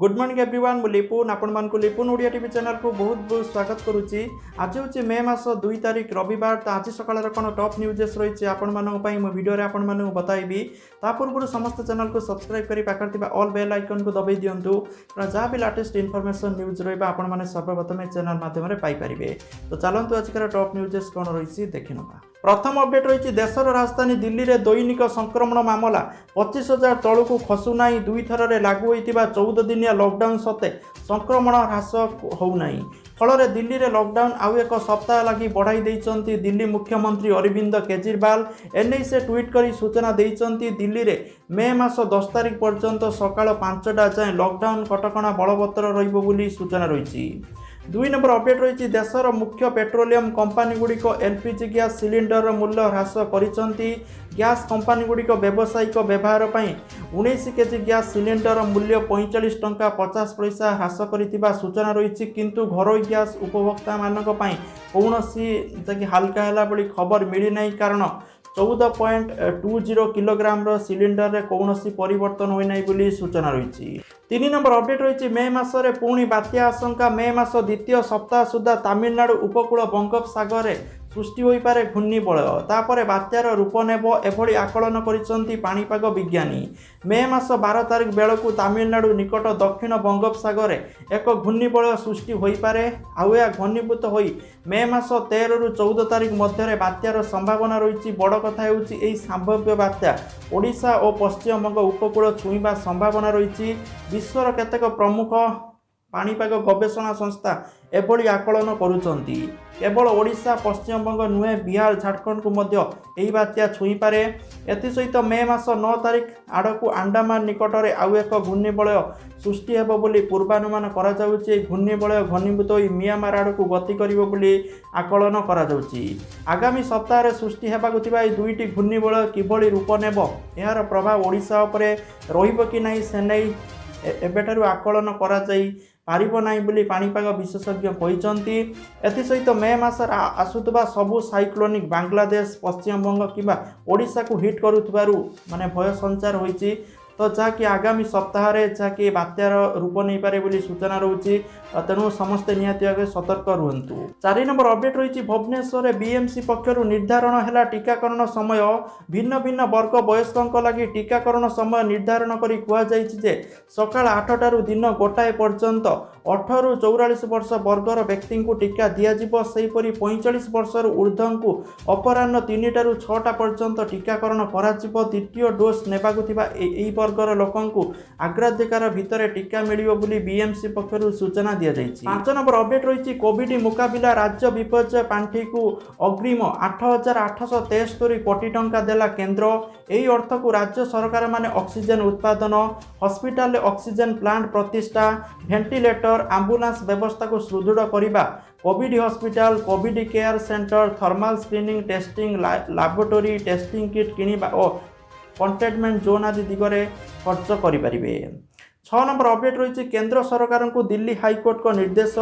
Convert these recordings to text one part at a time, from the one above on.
Good morning everyone मु लिपुन आपण लिपुन Odia TV channel को बहुत बहुत स्वागत करुच्ची। आज हूँ मे मास 2 तारिख रविवार। तो आज सकाल कौन टॉप न्यूजेस रही आपण मो वीडियो आपण बताइबी। ता पूर्व समस्त चैनल को सब्सक्राइब करी पाखर ऑल बेल आइकन को दबाई दिंतु जहाँ भी लेटेस्ट इनफॉरमेशन न्यूज रहा आपण सर्वप्रथम चैनल माध्यम पाइपर। तो चलतु आजकल टॉप न्यूजेस कौन रही देखी ना। प्रथम अपडेट रही देशर राजधानी दिल्ली में दैनिक संक्रमण मामला 25,000 तलू को खसुना। 2 थर लागू होता 14 दिनिया लॉकडाउन सत्ते संक्रमण ह्रास होना। फल दिल्ली में लॉकडाउन आउ एक सप्ताह लगी बढ़ाई देइचंती दिल्ली मुख्यमंत्री अरविंद केजरीवाल। एने से ट्वीट कर सूचना देइचंती दिल्ली में मे मास 10 तारिख पर्यंत सकाळ 5टा जाए लॉकडाउन कटकणा बलवत्तर रहिबो बोली सूचना रही। 2 नंबर अपडेट रही देशर मुख्य पेट्रोलियम कंपानी गुड़िक एलपीजी गैस सिलिंडर मूल्य ह्रास करिसंती। गैस कंपानी गुड़िक व्यावसायिक व्यवहार पर 19 केजी गैस सिलिंडर मूल्य 45 टंका 50 पैसा ह्रास करितिबा सूचना रही। किंतु घरोई गैस उपभोक्ता मानक पई कौनसी हालका हैला बड़ी खबर मिली नहीं, कारण 14.20 किलोग्राम सिलिंडर रे कौनसी परिवर्तन होना बोली सूचना रही। 3 नंबर अपडेट रही मे मासरे पुणी बात्या आशंका। मे मास द्वितीय सप्ताह सुधा तमिलनाडु उपकूल बंगोपसागर सृष्टि हो पारे घूर्णिबलय तापर बात्यार रूप नेब एभली आकलन करिसंती पाणीपाग विज्ञानी। मे मास 12 तारिख बेलू तमिलनाडु निकट दक्षिण बंगोपसागर एक घूर्णिबलय सृष्टि हो पारे आउ यह घनीभूत हो मे मास 13 रु 14 तारिख मध्य बात्यार संभावना रही। बड़ कथा होची संभाव्य बात्या ओडिशा और पश्चिमबंग उपकूल छुईबा संभावना रही। विश्वर केतेक प्रमुख पाणीपाग गवेषणा संस्था एभली आकलन करुचंती। केवल ओडिशा पश्चिमबंग नुहे बिहार झारखंड को मध्य यही बात्या छुई पारे। एसत मे मास 9 तारिख आड़क अंडमान निकट में आउ एक घूर्णिबलय सृष्टि हेब बोली पूर्वानुमान करा जाउची। घूर्णिबलय घनीभूत हो मियांमार आड़ को गति करिवो बोली आकलन करा जाउची। आगामी सप्ताह सृष्टि हेबाकु थिबा ए 2टी घूर्णिबलय किभली रूप नेब यार प्रभाव ओडिशा उपरे रहिबो कि नाही से नै एबेठारु आकलन करा जाई पारिबो नाही बोली पाणीपाग विशेषज्ञ कहते। एसत मे मास आसुवा सबू साइक्लोनिक बांग्लादेश पश्चिमबंग किंबा ओडिशा को हिट करुथिबारु माने भय संचार होईची। तो जहाँकि आगामी सप्ताह जहाँकि बात्यार रूप नहीं पारे बोली सूचना रही। तेणु समस्ते निहाती भाव सतर्क रुहतु। 4 नंबर अपडेट रही भुवनेश्वर बीएमसी पक्षर निर्धारण है टीकाकरण समय। भिन्न भिन्न वर्ग वयस्कों लगी टीकाकरण समय निर्धारण करी कहुजे सकाळ 8टारू दिन गोटाए पर्यंत 18 रु 44 वर्ष वर्गर व्यक्ति को टीका दिज्व। सेहीपरि 45 वर्ष ऊर्ध्व को अपराह्न 3टारू 6टा पर्यंत टीकाकरण करा। द्वितीय डोज नेबाकु थिबा एई वर्गर लोकंकु अग्राधिकार भितर टीका मिलिबो बोली बीएमसी पक्षरु सूचना दिया जायछि। 5 नंबर अपडेट रही कोविड मुकाबिला राज्य विपर्यय पांठी को अग्रिम 8,873 कोटी टंका देला केंद्र। एही अर्थ को राज्य सरकार माने ऑक्सीजन उत्पादन, हॉस्पिटल ऑक्सीजन प्लांट प्रतिष्ठा, वेंटिलेटर, एम्बुलेंस व्यवस्था को सुदृढ़ करने, Covid hospital, Covid care centre, thermal screening testing laboratory testing kit किनिबा और कंटेनमेंट जोन आदि दिगरे खर्च करें। 6 नंबर अपडेट रही केंद्र सरकार को दिल्ली हाईकोर्ट को निर्देश।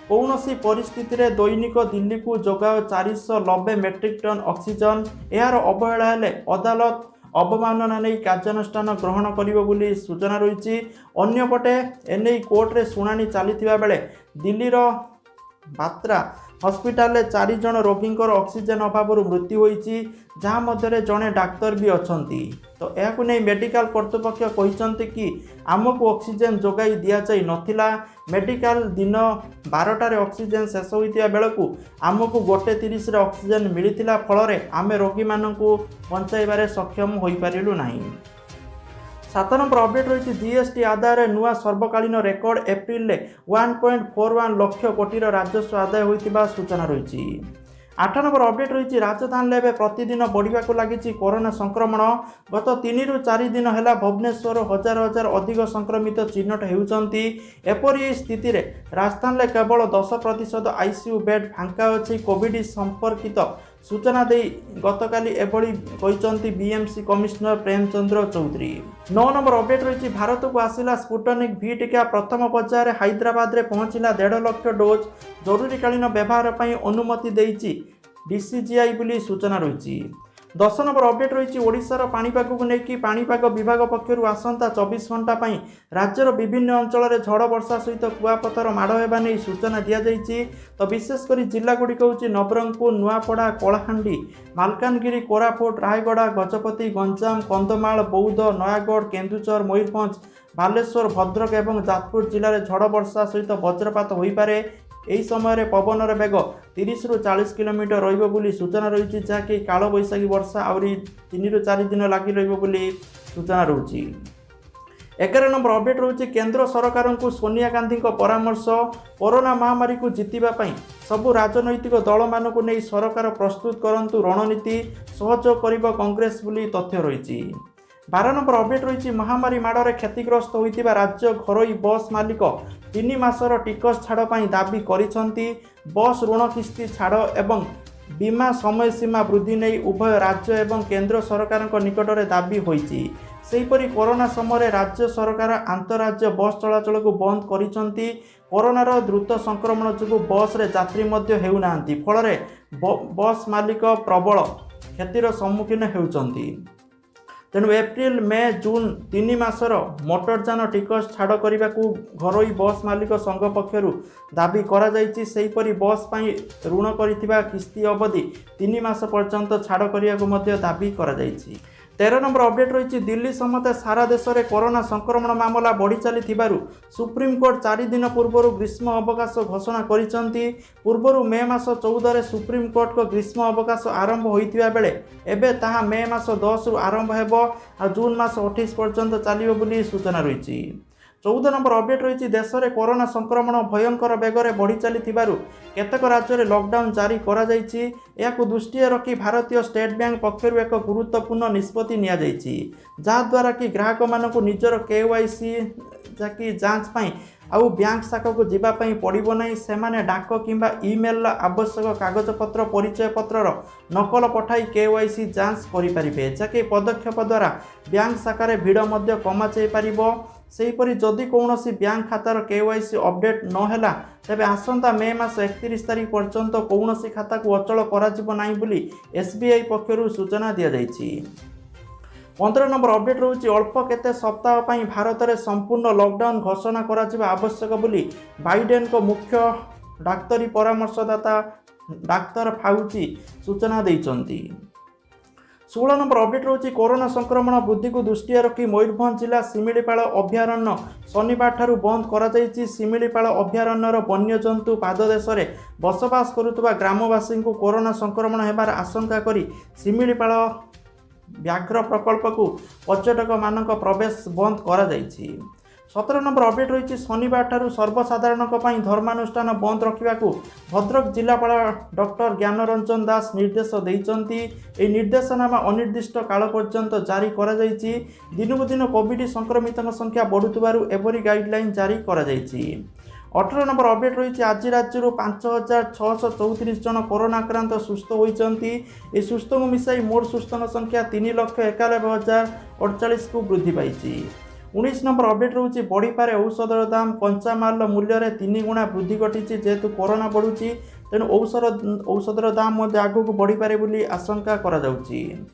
कौन सी परिस्थिति रे दैनिक दिल्ली को जोगाओ 490 मेट्रिक टन ऑक्सीजन। यार अवहेला हेले अदालत अवमानना नहीं कार्यानुष्ठान ग्रहण करिवो बोली सूचना रही। अन्यपटे एने कोर्ट रे शुणाणी चली बेले दिल्लीर बात्रा हॉस्पिटल 4 जन रोगी ऑक्सीजन अभाव मृत्यु होईची, जहाँ मध्य जड़े डाक्तर भी अच्छी। तो यह नहीं मेडिकल कर्तृपक्ष कहते कि आमको ऑक्सीजन जोगाई दि जाई नथिला। मेडिकल दिन 12टार ऑक्सीजन शेष होता बेलू आमको 1:30 ऑक्सीजन मिलता। फल आम रोगी मानक बचाइबार सक्षम हो पारू नहीं। 7 नंबर अपडेट रही जीएसटी आदाय नुआ सर्वकालीन रेकर्ड एप्रिल 1.41 लाख कोटी राजस्व आदाय होता सूचना रही। 8 नंबर अपडेट रही राजधानी में प्रतिदिन बढ़ा लगी कोरोना संक्रमण। गत 3 रु 4 दिन है भुवनेश्वर हजार हजार अधिक संक्रमित चिन्हट होती। एपरी स्थिति रे राजधानी में केवल 10% आईसीयू बेड फांका अच्छी। कोविड संपर्कित सूचना दे गतकाली एभली कहते BMC commissioner Premchandra Chaudhary. 9 number update रही भारत को आसिला स्पुटनिक V टीका प्रथम पर्यायर हैदराबाद में पहुंचला 1.5 लाख डोज। जरूरीकालीन व्यवहार पर अनुमति देइछि डीसीजीआई बोली सूचना रही। 10 नंबर अपडेट रही ओडिशार पाणीपाग को लेकिन पाणीपाग विभाग पक्षर आसंता 24 घंटा राज्यर विभिन्न अंचल झड़ वर्षा सहित कुआपथर माड़ होगा नहीं सूचना दि जाइए। तो विशेषकर जिलागुड़िक हूँ नवरंगपुर, नुआपड़ा, कलाहांडी, मालकानगिरी, कोरापुट, रायगड़ा, गजपति, गंजाम, कंधमाल, बौद्ध, नयागढ़, केन्दुझर, मयूरभंज, बालेश्वर, भद्रक और जाजपुर जिले में झड़ वर्षा सहित वज्रपात हो पारे। यही समय पवनर बेग 30 ରୁ 40 किलोमीटर रहिबो बोली सूचना रही जहाँकि काल बैशाखी वर्षा आहरी 3 ରୁ 4 दिन लगी रहिबो बोली सूचना रही। 11 नंबर अपडेट रही केंद्र सरकार को सोनिया गांधी परामर्श कोरोना महामारी को जितवा सबु राजनैतिक दल मानक नहीं सरकार प्रस्तुत करंतु रणनीति सहयोग कर कांग्रेस बोली तथ्य रही। 12 नंबर अपडेट रही महामारी माड़े क्षतिग्रस्त होता राज्य घरोई बस मालिक 3 मासर टिकस छाड़ दाबी करिसेंती। बस ऋण किस्ती छाड़ एवं बीमा समय सीमा वृद्धि नहीं उभय राज्य एवं केंद्र सरकार निकट में दाबी होईची। सेहीपरि कोरोना समय राज्य सरकार आंतरराज्य बस चलाचल को बंद करिसेंती। कोरोनार द्रुत संक्रमण जो बस रे यात्री मध्य हेउनांती फल बस मालिक प्रबल क्षतिर सम्मुखीन होउचंती। तेणु एप्रिल मे जून 3 मासर मोटरयान टिकस छाड़ करने को घरोई बस मालिक संघ पक्षर दाबी करा जाइछि। सेहीपरि बस पई ऋण करिथिबा किस्ती अवधि 3 मास पर्यंत छाड़ करने को मध्य दाबी करा जाइछि। 13 नंबर अपडेट रही दिल्ली समेत सारा देश में कोरोना संक्रमण मामला बढ़ी चली सुप्रीमकोर्ट 4 दिन पूर्व ग्रीष्म अवकाश घोषणा करिसेंती। पूर्व मे मास 14 सुप्रीमकोर्ट को ग्रीष्म अवकाश आरंभ होइतिबा बेले एबे ताहा मे मास 10 रु आरंभ हेबो आ जून मास 28 पर्यंत चलिबो बोली सूचना रही। 14 नंबर अपडेट रही देश में कोरोना संक्रमण भयंकर बेगर बढ़ी चली केतक राज्य में लॉकडाउन जारी करा जाइछि। याकु दृष्टि रखी भारतीय स्टेट बैंक पक्षर एक गुरुत्वपूर्ण निष्पत्ति निया जाइछि जहाद्वारा कि ग्राहक मानक निजर KYC जांच पाई आउ बैंक शाखा को जीवाई पड़ो ना से डाक किंबा ईमेल आवश्यक कागजपत्र परिचय पत्रर नकल पठाई KYC जांच करें जहाँकि पदक्षेप द्वारा बैंक शाखार भिड़ कमा जापर। सेहीपरि जदि कौन बैंक खातार KYC अपडेट नहेला तेबे आसंता मे मास 31 तारिख पर्यंत कौन खाता को अचल करा बोली SBI पक्षर सूचना दि जाइछि। 15 नंबर अपडेट रही अल्प केते सप्ताह पर भारत में संपूर्ण लॉकडाउन घोषणा करा आवश्यक बोली बाइडेन को मुख्य डाक्तरी परामर्शदाता डाक्तर फाउची सूचना देइचंती। 16 नंबर अपडेट रही कोरोना संक्रमण वृद्धि को दृष्टि रखी मयूरभंज जिला शिमिलीपाल अभयारण्य शनिवार ठारू बंद करा जाइछि। शिमिलीपाल अभयारण्यर वन्यजंतु पाददेश में बसवास करुवा ग्रामवासी को कोरोना संक्रमण हेबार आशंका करी शिमिलीपाल व्याघ्र प्रकल्प को पर्यटक मानक प्रवेश बंद करा जाइछि। 17 नंबर अपडेट रही शनिवार ठारू सर्वसाधारण धर्मानुष्ठान बंद रखा भद्रक जिलापाल डॉक्टर ज्ञानरंजन दास निर्देश देइचंती। ए निर्देशनामा अनिर्दिष्ट काल पर्यंत जारी करा जाइछि। दिनकु दिन कोविड संक्रमित संख्या बढ़ुथिबारु एभरी गाइडलाइन जारी करा जाइछि। 18 नंबर अपडेट रही आज राज्य 5634 जन कोरोना आक्रांत सुस्थ होती। सुस्थ को मिसाई मोट सुस्थन संख्या 3,91,048 को वृद्धि पाई। 19 नंबर अपडेट रही बढ़ी पारे औषधर दाम कंचामाल मूल्य में 3 गुणा वृद्धि घटी जेहेतु कोरोना बढ़ुची तेणु औषधर दाम आगू बढ़ी पारे बोली आशंका करा जाउची।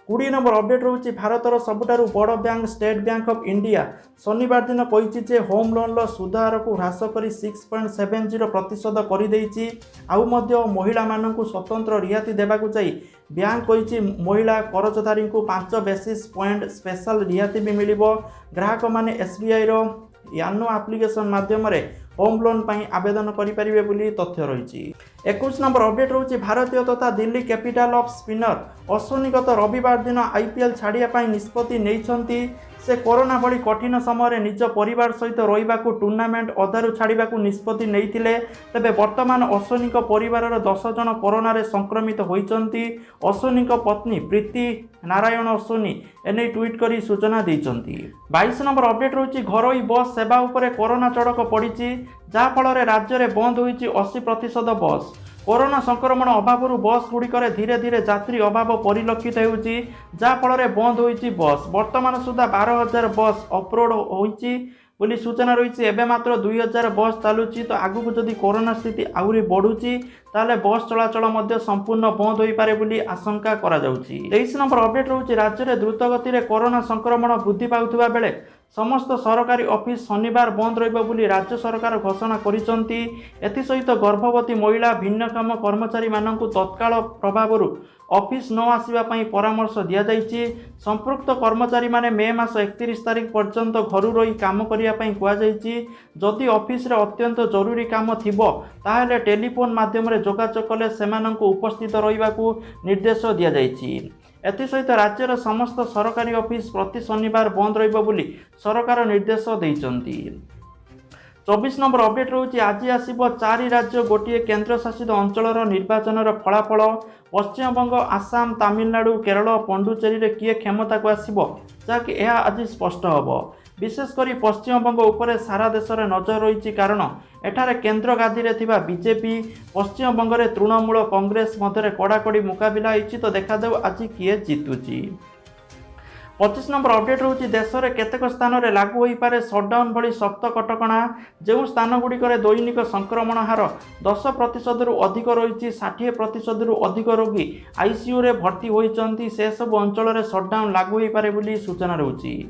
20 नंबर अपडेट रही भारतर सबुठारु बड़ bank state bank of India शनिवार दिन कही होम लोन सुध हार को ह्रास कर 6.70% कर देइछि। आउ मध्य महिला मानकु स्वतंत्र रियाती देबाकु जाई बैंक कही महिला करजदारी को 5 बेसिस पॉइंट स्पेशल रियाती भी मिलिबो। ग्राहक माने SBI रो यानो एप्लिकेशन माध्यम रे होम लोन पाई आवेदन करें बोली तथ्य रही। 21 नंबर अपडेट रही भारतीय तथा Delhi capital off spinner Ashwini गत रविवार दिन IPL छाड़िया निष्पत्ति नहीं। से कोरोना भली कठिन समय निज परिवार सहित रहिबाकु टूर्नामेंट अधारू छाड़िबाकु निष्पत्ति नहीं। तेबे वर्तमान अश्विनी परिवार 10 जन कोरोना रे संक्रमित होइचंती। अश्विनी पत्नी प्रीति नारायण अश्विनी एने ट्वीट करी सूचना देइचंती। 22 नंबर अपडेट रही घरोई बस सेवा उपरे कोरोना चढ़क पड़ी जहाँ फल राज्य में बंद होइछि 80% बस। कोरोना संक्रमण अभाव बस गुड़िक धीरे धीरे यात्री अभाव परिलक्षित होती जहाँफल बंद होइछि बस। वर्तमान सुधा 12,000 बस अपलोड होइछि। बोली सूचना रही। एवं मात्र 2000 बस चलुची, तो आगु जदि कोरोना स्थिति आहरी बढ़ुची ताले बस चलाचल संपूर्ण बंद हो पारे बोली आशंका करा जाउची। 23 नंबर अपडेट रोचे राज्य में द्रुत गति में कोरोना संक्रमण वृद्धि पाउथिबा बेले समस्त सरकारी ऑफिस शनिवार बंद रहिबो बोली राज्य सरकार घोषणा करिसंती। एथि सहित गर्भवती महिला भिन्नक्षम कर्मचारी माननकु तत्काल प्रभाव ऑफिस न आसिबा पई परामर्श दिया जाइछि। संपृक्त कर्मचारी माने मे मास 31 तारिख पर्यंत घरु रही काम करिया पई कुआ जाइछि। जदि ऑफिस रे अत्यंत जरूरी काम थिबो ताहेले टेलीफोन माध्यम रे जोगाजोग कले सेमानंकु उपस्थित रहिबाकू निर्देश दिया जाइछि। एथि सहित राज्यर समस्त सरकारी ऑफिस प्रति शनिवार बंद रहिबो बोली सरकार निर्देश दैछंती। 24 नंबर अपडेट रोचे आज आसब 4 राज्य गोटे केन्द्र शासित अंचल निर्वाचन फलाफल। पश्चिमबंग, आसाम, तमिलनाडु, केरल, पंडुचेरी रे किए क्षमता को आसब जहाँकि यह आज स्पष्ट हम। विशेषकर पश्चिमबंग उपरे सारा देश में नजर रही, कारण एठारे केन्द्र गादी रे थिबा बीजेपी, पश्चिमबंग रे तृणमूल कांग्रेस मध्य कड़ाकड़ी मुकाबिला होती। तो देखा आज किए जीतुची। 25 नंबर अपडेट रोचे देश में केतेक स्थान में लागू हो पारे सटडाउन भली सख्त कटकणा। जो स्थानगुड़िक दैनिक संक्रमण हार 10% रु अधिक रही, 60% रु अधिक रोगी आईसीयू रे भर्ती होती, से सब अंचल में सटडाउन लागू हो पारे बोली सूचना रही।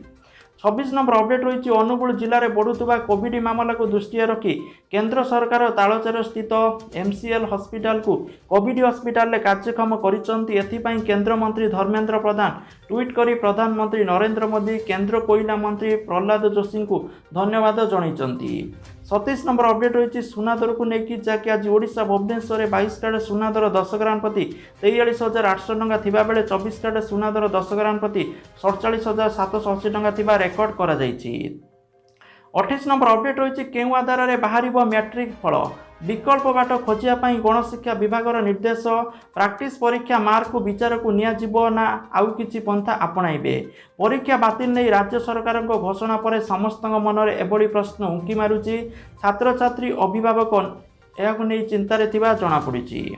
26 नंबर अपडेट रही अनुगुल जिले में बढ़ुवा कोविड मामला को दृष्टि रखी केंद्र सरकार तालचेर स्थित एमसीएल हॉस्पिटल को कोविड हॉस्पिटल में कार्यक्षम कर केंद्र मंत्री धर्मेंद्र प्रधान ट्वीट कर प्रधानमंत्री नरेंद्र मोदी, केंद्र कोयला मंत्री प्रहलाद जोशी को धन्यवाद जनइचंती। 27 नंबर अपडेट रही सुना दर को लेकिन जहाँकि आज ओडिशा भुवनेश्वर 22 कैरेट सुना दर 10 ग्राम प्रति 43,800 टंका थिबा बेले 24 कैरेट सुना दर 10 ग्राम प्रति 47,780 टंका थिबा रेकर्ड करा जायछि। 28 नंबर अपडेट रही केउ आधार में बाहर मैट्रिक फल। विकल्प बाट खोजिया गणशिक्षा विभाग निर्देश। प्रैक्टिस परीक्षा मार्क को विचार को नियाजिबो ना आउ किछि पंथा आपणाइबे। परीक्षा बातिल नहीं राज्य सरकार घोषणा पर समस्त मन में एभली प्रश्न उंकी मारुची। छात्र छात्री अभिभावक यह नहीं चिंतार थिबा जणा पड़िछि।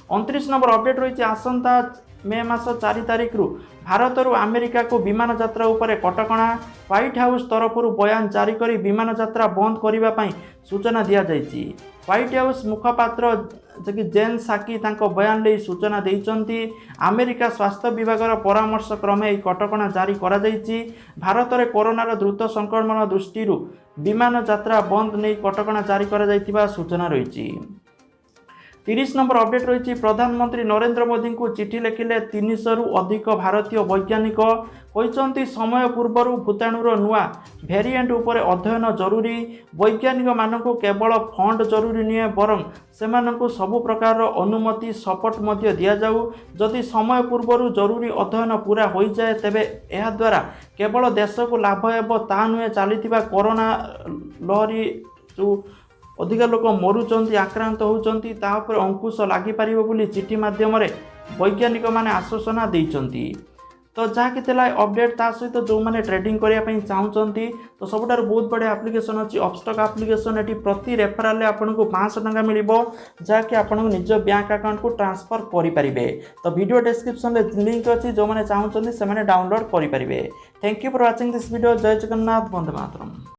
29 नंबर अपडेट रही आसंता मे मास 4 तारिख रु भारत रु अमेरिका को विमान यात्रा उपरे कटकणा। व्हाइट हाउस तरफ बयान जारी करी विमान यात्रा बंद करने पर सूचना दिया जाइछि। व्हाइट हाउस मुखपात्र जेन साकी तांको बयान ले सूचना देइचंती। अमेरिका स्वास्थ्य विभाग परामर्श क्रमे कटकणा जारी करा जाइछि। भारत में कोरोनार द्रुत संक्रमण दृष्टि विमान यात्रा बंद नहीं कटकणा जारी करा जाइथिबा सूचना रही। 30 नंबर अपडेट रही प्रधानमंत्री नरेंद्र मोदी को चिठी लिखिले 300 रु अधिक भारतीय वैज्ञानिक कहते समय पूर्वर भूताणुर नुआ भेरिएंट उपरे अध्ययन जरूरी। वैज्ञानिक मानक केवल फंड जरूरी नुहे बरं सेमानंकु सबु प्रकार अनुमति सपोर्ट मध्य दिया जाऊ। जदि समय पूर्वर जरूरी अध्ययन पूरा हो जाए तेबे यह द्वारा केवल देश को लाभ हेबो ता नुहे चलीथिबा कोरोना लहरी जो अधिक लोक मरुचंती आक्रांत होउचंती ता उपर अंकुश लागि पारिबो बोली चिठी माध्यम वैज्ञानिक माने आश्वासना देइचंती। तो जहाँकि अपडेट ता सहित जो मैंने ट्रेडिंग करने चाहूँगी तो सबुठार बहुत बड़े एप्लिकेशन अच्छी अपस्टॉक एप्लिकेशन ये प्रति रेफराल आपको 500 टंका मिल जहाँकि आपको निज बैंक अकाउंट को ट्रांसफर करेंगे। तो वीडियो डिस्क्रिप्शन में लिंक अच्छी जो मैंने चाहूँगी से डाउनलोड करेंगे। Thank you for watching this video. जय जगन्नाथ, वंदे मातरम।